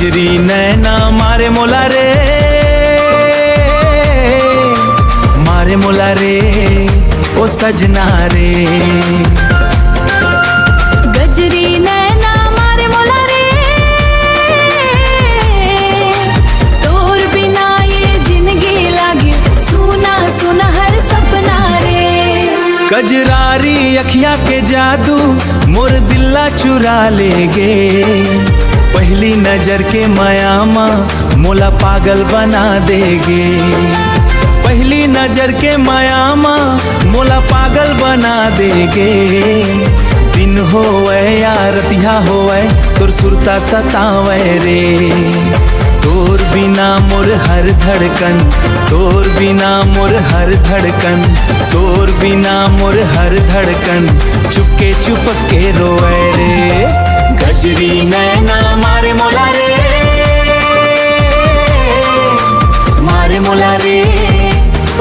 गजरी नैना मारे मोला रे, मारे मोला रे ओ सजना रे। गजरी नैना मारे मोला रे, तोर बिना ये जिंदगी लागे सुना सुना हर सपना रे। कजरारी अखियां के जादू मोर दिल्ला चुरा ले गे, पहली नजर के मायामा मोला पागल बना देगे। पहली नजर के मायामा मोला पागल बना देगे। दिन होवे या रतिया होवे तोर सुरता सतावे रे। तोर बिना मोर हर धड़कन, तोर बिना मोर हर धड़कन, तोर बिना मोर हर धड़कन चुपके चुपके रोए रे। गजरी नैना मारे मोला रे, मारे मोला रे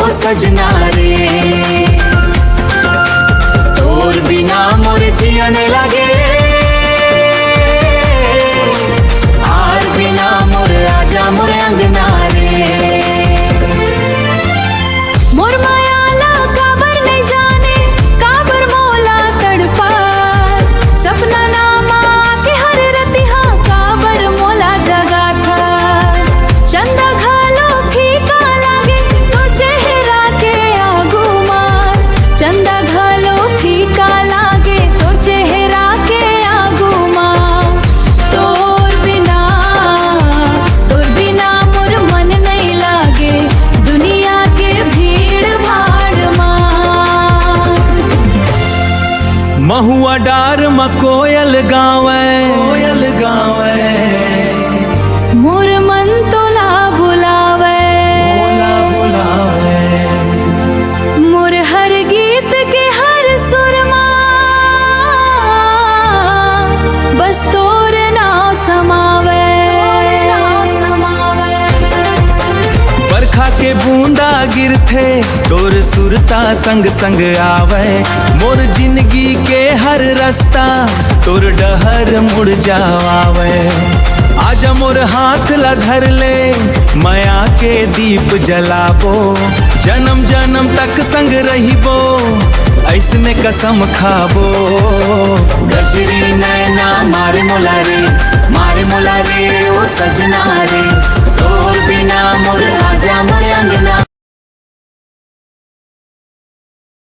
ओ सजना रे। तोर बिना मोर जियन लगे, आर बिना मोर आजा मोर अंगना रे। मोर मायाला काबर नहीं जाने, काबर मोला तड़पास। सपना नामा के हर रतिहा काबर मोला जगा थास। चंदा घालो फीका लागे तो चेहरा के आगू मास। चंदा घालो फीका लागे तो चेहरा के आगू मास। तोर बिना मोर मन नहीं लागे दुनिया के भीड़ भाड़ मां। महुआ डार म कोयल गावे, कोयल गावे मोर मन तोला बुलावे, मोला बुलावे। मोर हर गीत के हर सुरमा बस तोर नाम समावे। बरखा के बूंदा गिरथे तोर सुरता संग संग आवे। मोर जिंदगी के हर रास्ता तोर डहर मुड़ जावे। आजा मोर हाथ ला धर ले, माया के दीप जलाबो। जन्म जन्म तक संग रहिबो, ऐसने कसम खाबो। गजरी नैना मारे मोला रे, मारे मोला रे ओ सजना रे। तोर बिना मोर आजा